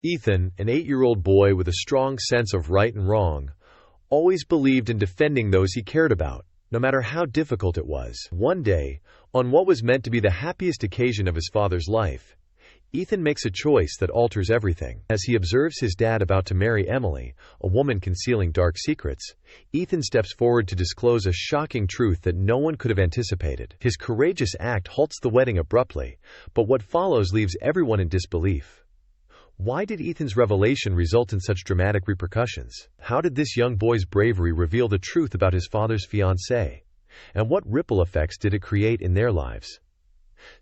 Ethan, an 8-year-old boy with a strong sense of right and wrong, always believed in defending those he cared about, no matter how difficult it was. One day, on what was meant to be the happiest occasion of his father's life, Ethan makes a choice that alters everything. As he observes his dad about to marry Emily, a woman concealing dark secrets, Ethan steps forward to disclose a shocking truth that no one could have anticipated. His courageous act halts the wedding abruptly, but what follows leaves everyone in disbelief. Why did Ethan's revelation result in such dramatic repercussions? How did this young boy's bravery reveal the truth about his father's fiancée? And what ripple effects did it create in their lives?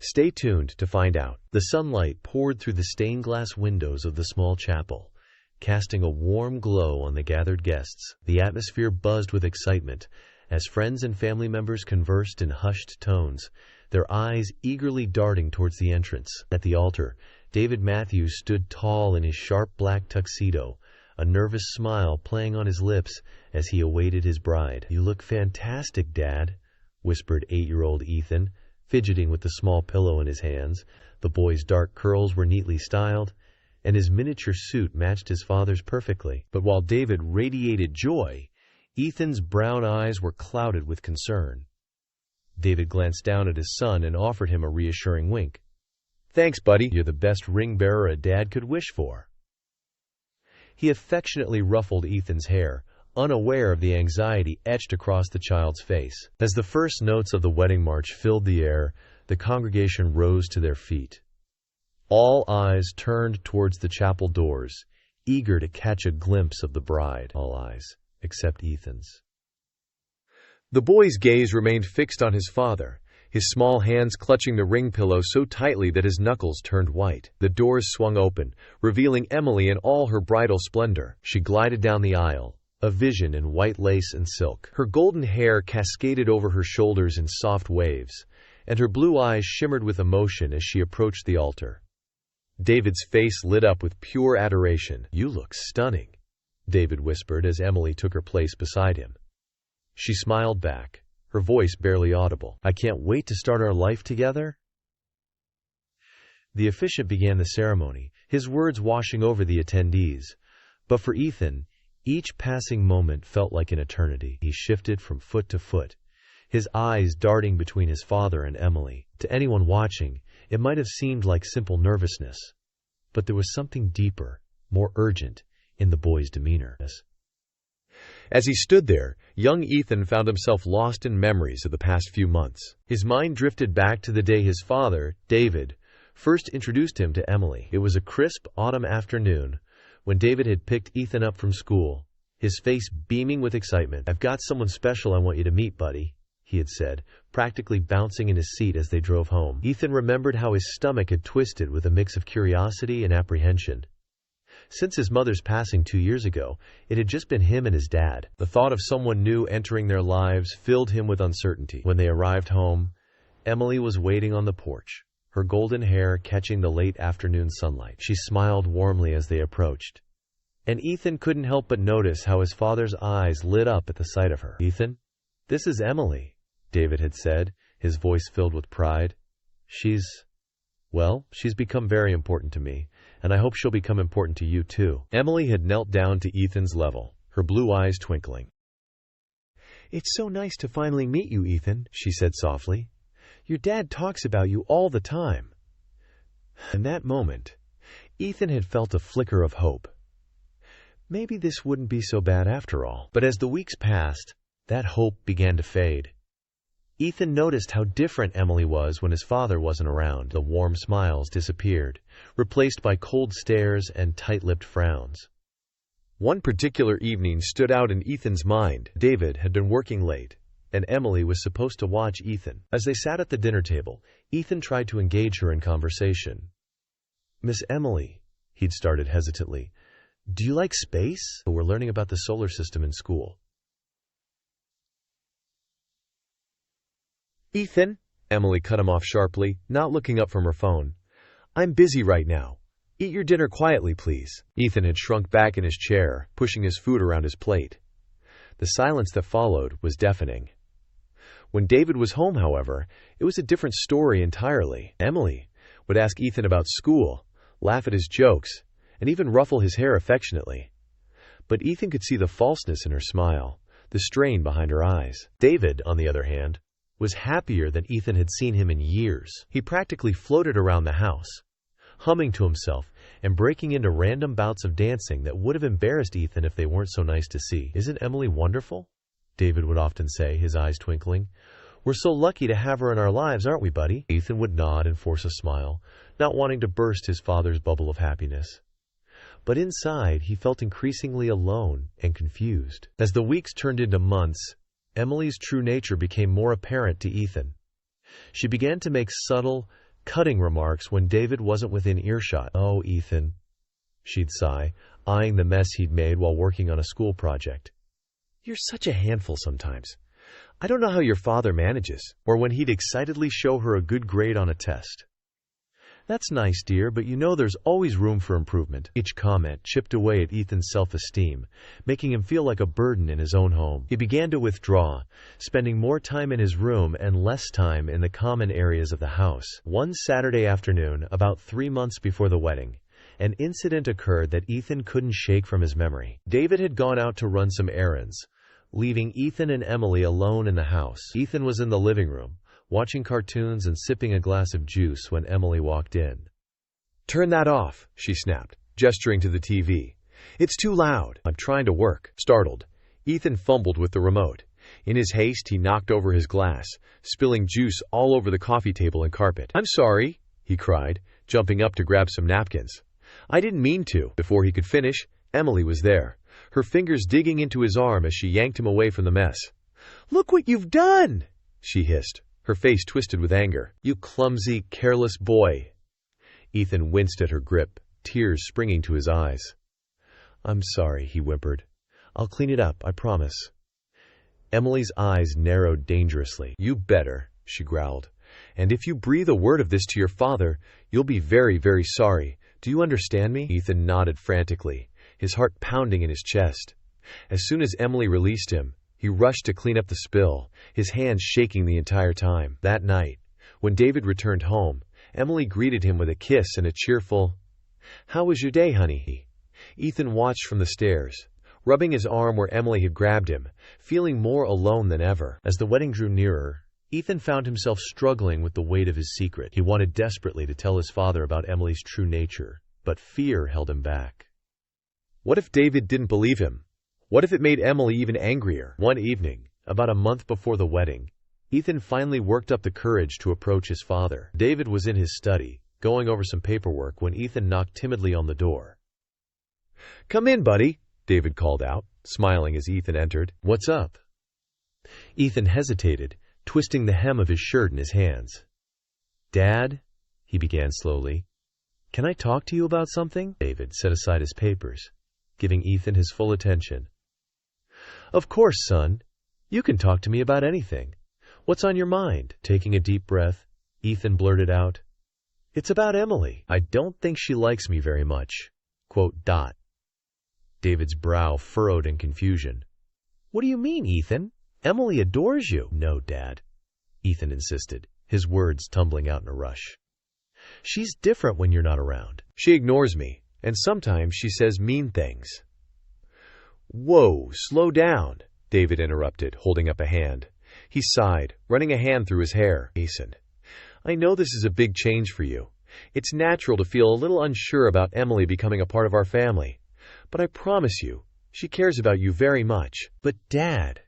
Stay tuned to find out. The sunlight poured through the stained glass windows of the small chapel, casting a warm glow on the gathered guests. The atmosphere buzzed with excitement as friends and family members conversed in hushed tones, their eyes eagerly darting towards the entrance. At the altar, David Matthews stood tall in his sharp black tuxedo, a nervous smile playing on his lips as he awaited his bride. "You look fantastic, Dad," whispered 8-year-old Ethan, fidgeting with the small pillow in his hands. The boy's dark curls were neatly styled, and his miniature suit matched his father's perfectly. But while David radiated joy, Ethan's brown eyes were clouded with concern. David glanced down at his son and offered him a reassuring wink. "Thanks, buddy. You're the best ring bearer a dad could wish for." He affectionately ruffled Ethan's hair, unaware of the anxiety etched across the child's face. As the first notes of the wedding march filled the air, the congregation rose to their feet. All eyes turned towards the chapel doors, eager to catch a glimpse of the bride. All eyes, except Ethan's. The boy's gaze remained fixed on his father, his small hands clutching the ring pillow so tightly that his knuckles turned white. The doors swung open, revealing Emily in all her bridal splendor. She glided down the aisle, a vision in white lace and silk. Her golden hair cascaded over her shoulders in soft waves, and her blue eyes shimmered with emotion as she approached the altar. David's face lit up with pure adoration. "You look stunning," David whispered as Emily took her place beside him. She smiled back, her voice barely audible. "I can't wait to start our life together." The officiant began the ceremony, his words washing over the attendees. But for Ethan, each passing moment felt like an eternity. He shifted from foot to foot, his eyes darting between his father and Emily. To anyone watching, it might have seemed like simple nervousness, but there was something deeper, more urgent, in the boy's demeanor. As he stood there, young Ethan found himself lost in memories of the past few months. His mind drifted back to the day his father, David, first introduced him to Emily. It was a crisp autumn afternoon when David had picked Ethan up from school, his face beaming with excitement. "I've got someone special I want you to meet, buddy," he had said, practically bouncing in his seat as they drove home. Ethan remembered how his stomach had twisted with a mix of curiosity and apprehension. Since his mother's passing 2 years ago, it had just been him and his dad. The thought of someone new entering their lives filled him with uncertainty. When they arrived home, Emily was waiting on the porch, her golden hair catching the late afternoon sunlight. She smiled warmly as they approached, and Ethan couldn't help but notice how his father's eyes lit up at the sight of her. "Ethan, this is Emily," David had said, his voice filled with pride. She's become very important to me, and I hope she'll become important to you too." Emily had knelt down to Ethan's level, her blue eyes twinkling. "It's so nice to finally meet you, Ethan," she said softly. "Your dad talks about you all the time." In that moment, Ethan had felt a flicker of hope. Maybe this wouldn't be so bad after all. But as the weeks passed, that hope began to fade. Ethan noticed how different Emily was when his father wasn't around. The warm smiles disappeared, replaced by cold stares and tight-lipped frowns. One particular evening stood out in Ethan's mind. David had been working late, and Emily was supposed to watch Ethan. As they sat at the dinner table, Ethan tried to engage her in conversation. "Miss Emily," he'd started hesitantly, "do you like space? We're learning about the solar system in school." "Ethan," Emily cut him off sharply, not looking up from her phone. "I'm busy right now. Eat your dinner quietly, please." Ethan had shrunk back in his chair, pushing his food around his plate. The silence that followed was deafening. When David was home, however, it was a different story entirely. Emily would ask Ethan about school, laugh at his jokes, and even ruffle his hair affectionately. But Ethan could see the falseness in her smile, the strain behind her eyes. David, on the other hand, was happier than Ethan had seen him in years. He practically floated around the house, humming to himself and breaking into random bouts of dancing that would have embarrassed Ethan if they weren't so nice to see. "Isn't Emily wonderful?" David would often say, his eyes twinkling. "We're so lucky to have her in our lives, aren't we, buddy?" Ethan would nod and force a smile, not wanting to burst his father's bubble of happiness. But inside, he felt increasingly alone and confused. As the weeks turned into months, Emily's true nature became more apparent to Ethan. She began to make subtle, cutting remarks when David wasn't within earshot. "Oh, Ethan," she'd sigh, eyeing the mess he'd made while working on a school project. "You're such a handful sometimes. I don't know how your father manages." Or when he'd excitedly show her a good grade on a test. "That's nice, dear, but you know there's always room for improvement." Each comment chipped away at Ethan's self-esteem, making him feel like a burden in his own home. He began to withdraw, spending more time in his room and less time in the common areas of the house. One Saturday afternoon, about 3 months before the wedding, an incident occurred that Ethan couldn't shake from his memory. David had gone out to run some errands, leaving Ethan and Emily alone in the house. Ethan was in the living room, watching cartoons and sipping a glass of juice when Emily walked in. "Turn that off," she snapped, gesturing to the TV. "It's too loud." "I'm trying to work." Startled, Ethan fumbled with the remote. In his haste, he knocked over his glass, spilling juice all over the coffee table and carpet. "I'm sorry," he cried, jumping up to grab some napkins. "I didn't mean to." Before he could finish, Emily was there, her fingers digging into his arm as she yanked him away from the mess. "Look what you've done!" she hissed, her face twisted with anger. "You clumsy, careless boy." Ethan winced at her grip, tears springing to his eyes. "I'm sorry," he whimpered. "I'll clean it up, I promise." Emily's eyes narrowed dangerously. "You better," she growled. "And if you breathe a word of this to your father, you'll be very, very sorry. Do you understand me?" Ethan nodded frantically, his heart pounding in his chest. As soon as Emily released him, he rushed to clean up the spill, his hands shaking the entire time. That night, when David returned home, Emily greeted him with a kiss and a cheerful, "How was your day, honey?" Ethan watched from the stairs, rubbing his arm where Emily had grabbed him, feeling more alone than ever. As the wedding drew nearer, Ethan found himself struggling with the weight of his secret. He wanted desperately to tell his father about Emily's true nature, but fear held him back. What if David didn't believe him? What if it made Emily even angrier? One evening, about a month before the wedding, Ethan finally worked up the courage to approach his father. David was in his study, going over some paperwork when Ethan knocked timidly on the door. "Come in, buddy," David called out, smiling as Ethan entered. "What's up?" Ethan hesitated, twisting the hem of his shirt in his hands. "Dad," he began slowly, "can I talk to you about something?" David set aside his papers, giving Ethan his full attention. "Of course, son. You can talk to me about anything. What's on your mind?" Taking a deep breath, Ethan blurted out, "It's about Emily. I don't think she likes me very much." David's brow furrowed in confusion. "What do you mean, Ethan? Emily adores you." "No, Dad," Ethan insisted, his words tumbling out in a rush. "She's different when you're not around. She ignores me, and sometimes she says mean things." "Whoa, slow down," David interrupted, holding up a hand. He sighed, running a hand through his hair. "Ethan, I know this is a big change for you. It's natural to feel a little unsure about Emily becoming a part of our family. But I promise you, she cares about you very much." "But Dad..."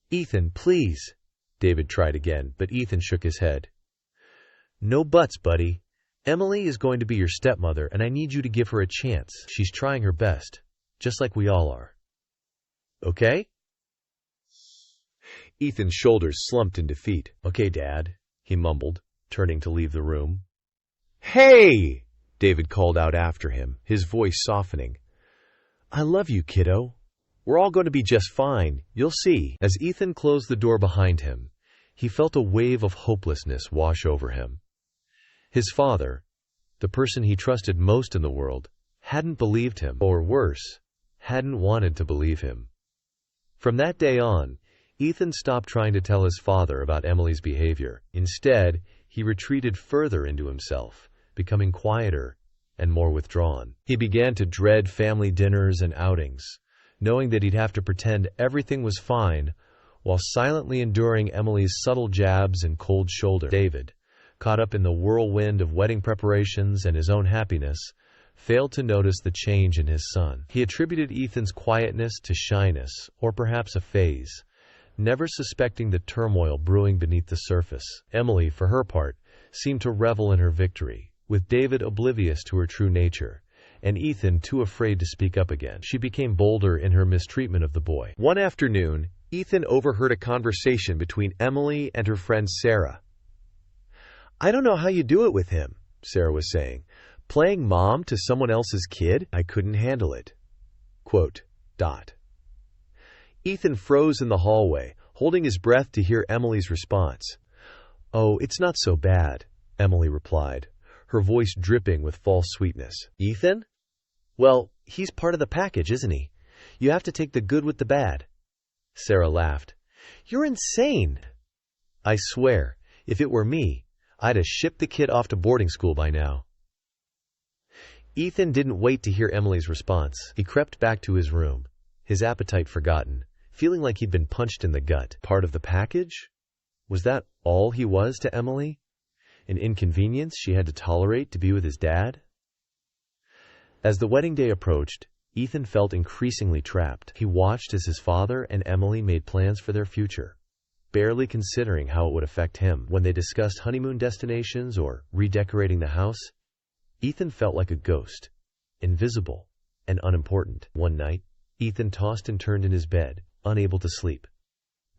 "Ethan, please." David tried again, but Ethan shook his head. "No buts, buddy. Emily is going to be your stepmother, and I need you to give her a chance. She's trying her best, just like we all are. Okay?" Ethan's shoulders slumped in defeat. "Okay, Dad," he mumbled, turning to leave the room. "Hey!" David called out after him, his voice softening. "I love you, kiddo. We're all going to be just fine. You'll see." As Ethan closed the door behind him, he felt a wave of hopelessness wash over him. His father, the person he trusted most in the world, hadn't believed him, or worse, hadn't wanted to believe him. From that day on, Ethan stopped trying to tell his father about Emily's behavior. Instead, he retreated further into himself, becoming quieter and more withdrawn. He began to dread family dinners and outings, knowing that he'd have to pretend everything was fine while silently enduring Emily's subtle jabs and cold shoulder. David, caught up in the whirlwind of wedding preparations and his own happiness, failed to notice the change in his son. He attributed Ethan's quietness to shyness, or perhaps a phase, never suspecting the turmoil brewing beneath the surface. Emily, for her part, seemed to revel in her victory, with David oblivious to her true nature, and Ethan too afraid to speak up again. She became bolder in her mistreatment of the boy. One afternoon, Ethan overheard a conversation between Emily and her friend Sarah. "I don't know how you do it with him," Sarah was saying. "Playing mom to someone else's kid? I couldn't handle it." Quote, dot. Ethan froze in the hallway, holding his breath to hear Emily's response. "Oh, it's not so bad," Emily replied, her voice dripping with false sweetness. "Ethan? Well, he's part of the package, isn't he? You have to take the good with the bad." Sarah laughed. "You're insane." "I swear, if it were me, I'd have shipped the kid off to boarding school by now." Ethan didn't wait to hear Emily's response. He crept back to his room, his appetite forgotten, feeling like he'd been punched in the gut. Part of the package? Was that all he was to Emily? An inconvenience she had to tolerate to be with his dad? As the wedding day approached, Ethan felt increasingly trapped. He watched as his father and Emily made plans for their future, barely considering how it would affect him. When they discussed honeymoon destinations or redecorating the house, Ethan felt like a ghost, invisible and unimportant. One night, Ethan tossed and turned in his bed, unable to sleep.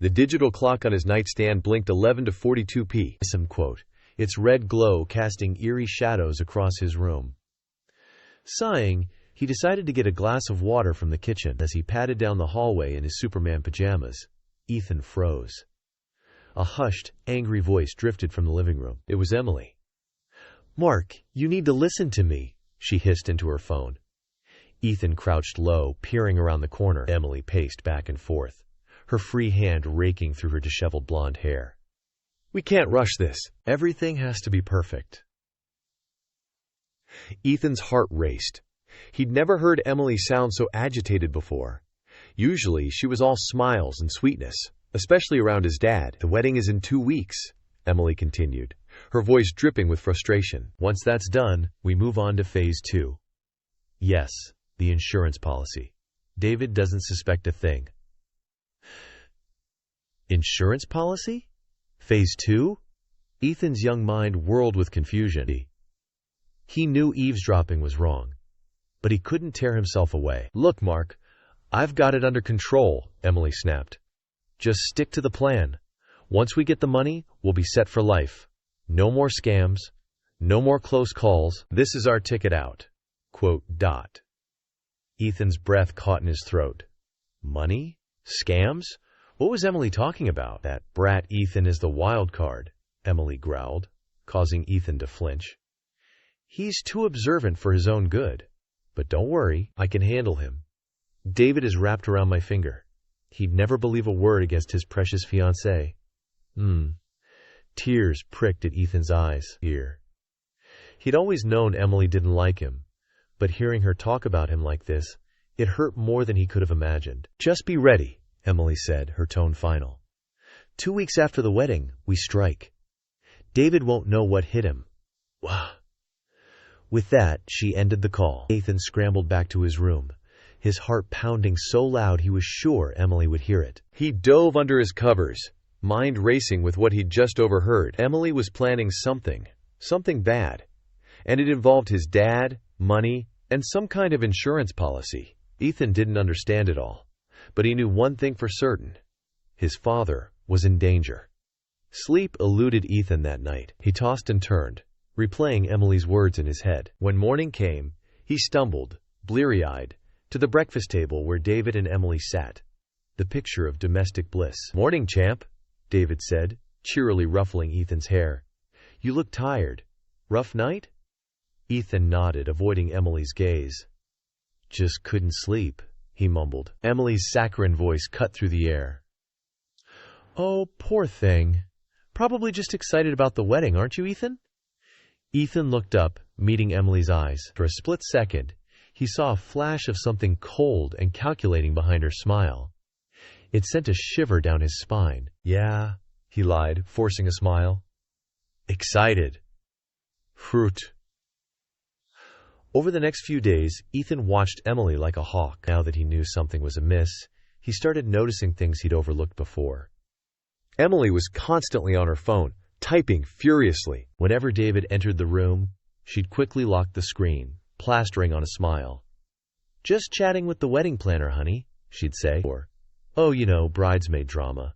The digital clock on his nightstand blinked 11 to 42 p. Quote, its red glow casting eerie shadows across his room. Sighing, he decided to get a glass of water from the kitchen. As he padded down the hallway in his Superman pajamas, Ethan froze. A hushed, angry voice drifted from the living room. It was Emily. "Mark, you need to listen to me," she hissed into her phone. Ethan crouched low, peering around the corner. Emily paced back and forth, her free hand raking through her disheveled blonde hair. "We can't rush this. Everything has to be perfect." Ethan's heart raced. He'd never heard Emily sound so agitated before. Usually, she was all smiles and sweetness, especially around his dad. "The wedding is in 2 weeks, Emily continued, her voice dripping with frustration. "Once that's done, we move on to phase 2. Yes, the insurance policy. David doesn't suspect a thing." Insurance policy? Phase 2? Ethan's young mind whirled with confusion. He knew eavesdropping was wrong, but he couldn't tear himself away. "Look, Mark, I've got it under control," Emily snapped. "Just stick to the plan. Once we get the money, we'll be set for life. No more scams, no more close calls. This is our ticket out." Quote, dot. Ethan's breath caught in his throat. Money? Scams? What was Emily talking about? "That brat Ethan is the wild card," Emily growled, causing Ethan to flinch. "He's too observant for his own good. But don't worry, I can handle him. David is wrapped around my finger. He'd never believe a word against his precious fiancée." Tears pricked at Ethan's eyes. He'd always known Emily didn't like him, but hearing her talk about him like this, it hurt more than he could have imagined. "Just be ready," Emily said, her tone final. 2 weeks after the wedding, we strike. David won't know what hit him. With that, she ended the call. Ethan scrambled back to his room, his heart pounding so loud he was sure Emily would hear it. He dove under his covers, mind racing with what he'd just overheard. Emily was planning something bad, and it involved his dad, money, and some kind of insurance policy. Ethan didn't understand it all, but he knew one thing for certain. His father was in danger. Sleep eluded Ethan that night. He tossed and turned, replaying Emily's words in his head. When morning came, he stumbled, bleary-eyed, to the breakfast table where David and Emily sat, the picture of domestic bliss. "Morning, champ," David said, cheerily ruffling Ethan's hair. "You look tired. Rough night?" Ethan nodded, avoiding Emily's gaze. "Just couldn't sleep," he mumbled. Emily's saccharine voice cut through the air. "Oh, poor thing. Probably just excited about the wedding, aren't you, Ethan?" Ethan looked up, meeting Emily's eyes. For a split second, he saw a flash of something cold and calculating behind her smile. It sent a shiver down his spine. "Yeah," he lied, forcing a smile. "Excited. Fruit." Over the next few days, Ethan watched Emily like a hawk. Now that he knew something was amiss, he started noticing things he'd overlooked before. Emily was constantly on her phone, typing furiously. Whenever David entered the room, she'd quickly lock the screen, plastering on a smile. "Just chatting with the wedding planner, honey," she'd say. Or, "Oh, bridesmaid drama."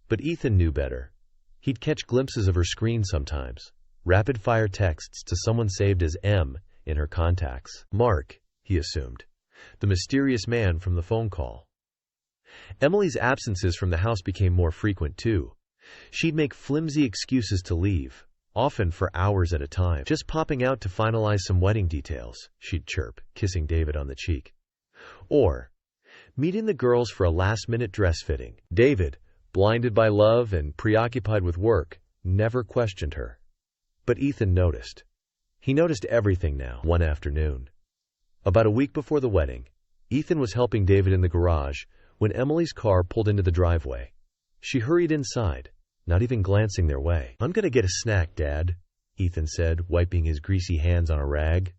But Ethan knew better. He'd catch glimpses of her screen sometimes, rapid-fire texts to someone saved as M in her contacts. Mark, he assumed, the mysterious man from the phone call. Emily's absences from the house became more frequent, too. She'd make flimsy excuses to leave, often for hours at a time. "Just popping out to finalize some wedding details," she'd chirp, kissing David on the cheek. Or, "Meeting the girls for a last-minute dress fitting." David, blinded by love and preoccupied with work, never questioned her. But Ethan noticed. He noticed everything now. One afternoon, about a week before the wedding, Ethan was helping David in the garage when Emily's car pulled into the driveway. She hurried inside, not even glancing their way. "I'm gonna get a snack, Dad," Ethan said, wiping his greasy hands on a rag.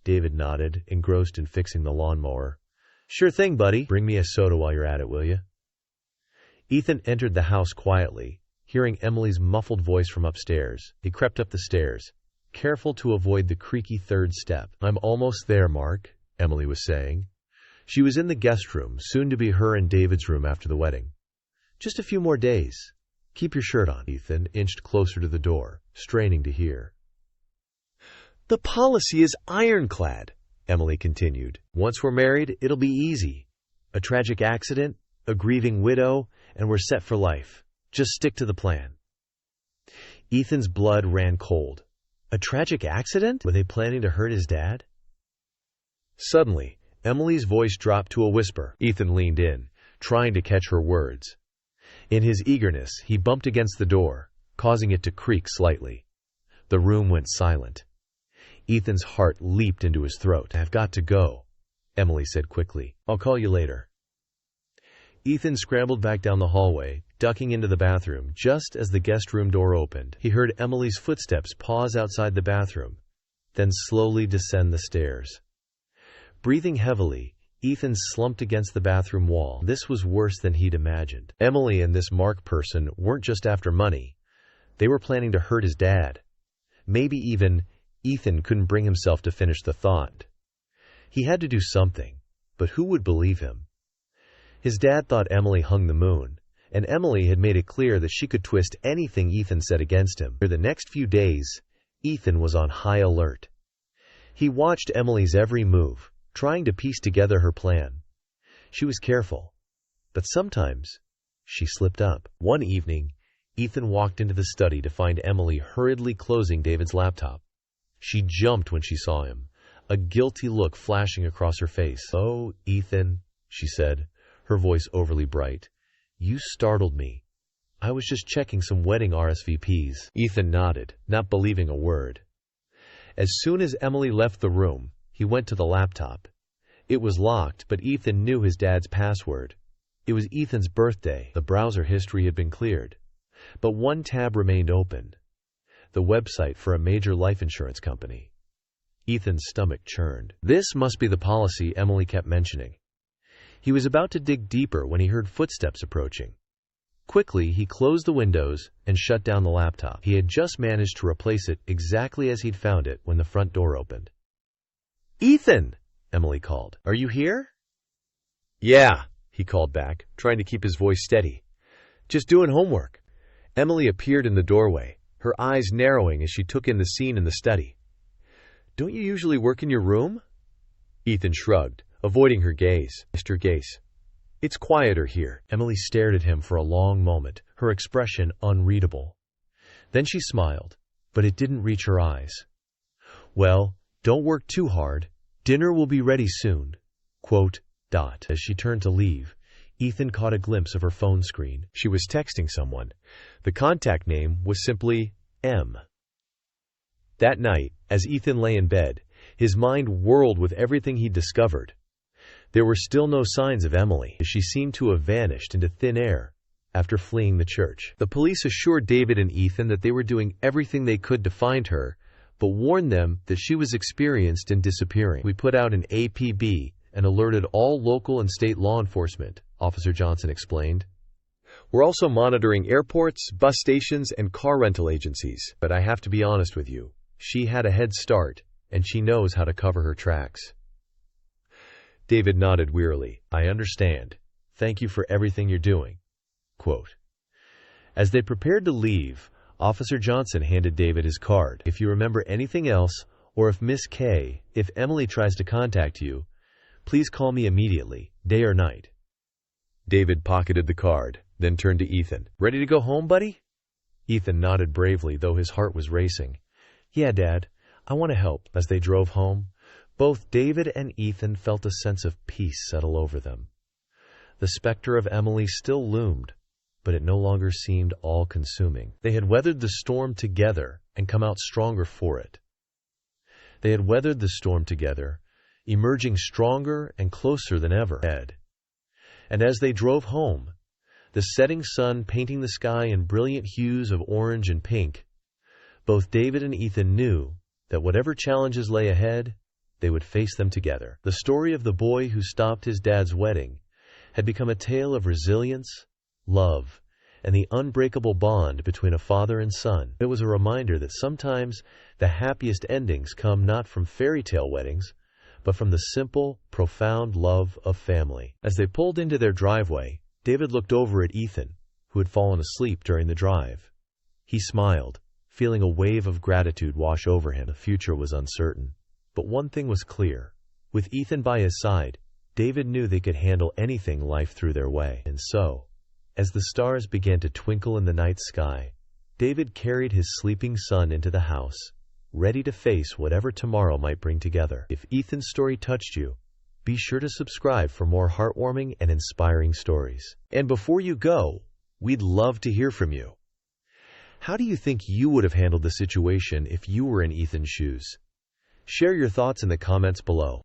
David nodded, engrossed in fixing the lawnmower. "Sure thing, buddy. Bring me a soda while you're at it, will you?" Ethan entered the house quietly, hearing Emily's muffled voice from upstairs. He crept up the stairs, careful to avoid the creaky third step. "I'm almost there, Mark," Emily was saying. She was in the guest room, soon to be her and David's room after the wedding. "Just a few more days. Keep your shirt on." Ethan inched closer to the door, straining to hear. "The policy is ironclad," Emily continued. "Once we're married, it'll be easy. A tragic accident, a grieving widow, and we're set for life. Just stick to the plan." Ethan's blood ran cold. A tragic accident? Were they planning to hurt his dad? Suddenly, Emily's voice dropped to a whisper. Ethan leaned in, trying to catch her words. In his eagerness, he bumped against the door, causing it to creak slightly. The room went silent. Ethan's heart leaped into his throat. "I've got to go," Emily said quickly. "I'll call you later." Ethan scrambled back down the hallway, ducking into the bathroom just as the guest room door opened. He heard Emily's footsteps pause outside the bathroom, then slowly descend the stairs. Breathing heavily, Ethan slumped against the bathroom wall. This was worse than he'd imagined. Emily and this Mark person weren't just after money. They were planning to hurt his dad. Maybe even Ethan couldn't bring himself to finish the thought. He had to do something, but who would believe him? His dad thought Emily hung the moon, and Emily had made it clear that she could twist anything Ethan said against him. For the next few days, Ethan was on high alert. He watched Emily's every move, trying to piece together her plan. She was careful, but sometimes she slipped up. One evening, Ethan walked into the study to find Emily hurriedly closing David's laptop. She jumped when she saw him, a guilty look flashing across her face. "Oh, Ethan," she said, her voice overly bright. "You startled me. I was just checking some wedding RSVPs." Ethan nodded, not believing a word. As soon as Emily left the room, he went to the laptop. It was locked, but Ethan knew his dad's password. It was Ethan's birthday. The browser history had been cleared, but one tab remained open. The website for a major life insurance company. Ethan's stomach churned. This must be the policy Emily kept mentioning. He was about to dig deeper when he heard footsteps approaching. Quickly, he closed the windows and shut down the laptop. He had just managed to replace it exactly as he'd found it when the front door opened. "Ethan!" Emily called. "Are you here?" "Yeah," he called back, trying to keep his voice steady. "Just doing homework." Emily appeared in the doorway, her eyes narrowing as she took in the scene in the study. "Don't you usually work in your room?" Ethan shrugged, avoiding her gaze. "Mr. Gase, it's quieter here." Emily stared at him for a long moment, her expression unreadable. Then she smiled, but it didn't reach her eyes. "Well, don't work too hard. Dinner will be ready soon." Quote, dot. As she turned to leave, Ethan caught a glimpse of her phone screen. She was texting someone. The contact name was simply M. That night, as Ethan lay in bed, his mind whirled with everything he'd discovered. There were still no signs of Emily, as she seemed to have vanished into thin air after fleeing the church. The police assured David and Ethan that they were doing everything they could to find her, but warned them that she was experienced in disappearing. "We put out an APB and alerted all local and state law enforcement," Officer Johnson explained. "We're also monitoring airports, bus stations, and car rental agencies. But I have to be honest with you, she had a head start, and she knows how to cover her tracks." David nodded wearily. "I understand. Thank you for everything you're doing." Quote. As they prepared to leave, Officer Johnson handed David his card. "If you remember anything else, or if Miss K, if Emily tries to contact you, please call me immediately, day or night." David pocketed the card, then turned to Ethan. "Ready to go home, buddy?" Ethan nodded bravely, though his heart was racing. "Yeah, Dad, I want to help." As they drove home, both David and Ethan felt a sense of peace settle over them. The specter of Emily still loomed, but it no longer seemed all-consuming. They had weathered the storm together and come out stronger for it. They had weathered the storm together, emerging stronger and closer than ever. And as they drove home, the setting sun painting the sky in brilliant hues of orange and pink, both David and Ethan knew that whatever challenges lay ahead, they would face them together. The story of the boy who stopped his dad's wedding had become a tale of resilience, love, and the unbreakable bond between a father and son. It was a reminder that sometimes the happiest endings come not from fairy tale weddings, but from the simple, profound love of family. As they pulled into their driveway, David looked over at Ethan, who had fallen asleep during the drive. He smiled, feeling a wave of gratitude wash over him. The future was uncertain, but one thing was clear. With Ethan by his side, David knew they could handle anything life threw their way. And so, as the stars began to twinkle in the night sky, David carried his sleeping son into the house, ready to face whatever tomorrow might bring together. If Ethan's story touched you, be sure to subscribe for more heartwarming and inspiring stories. And before you go, we'd love to hear from you. How do you think you would have handled the situation if you were in Ethan's shoes? Share your thoughts in the comments below.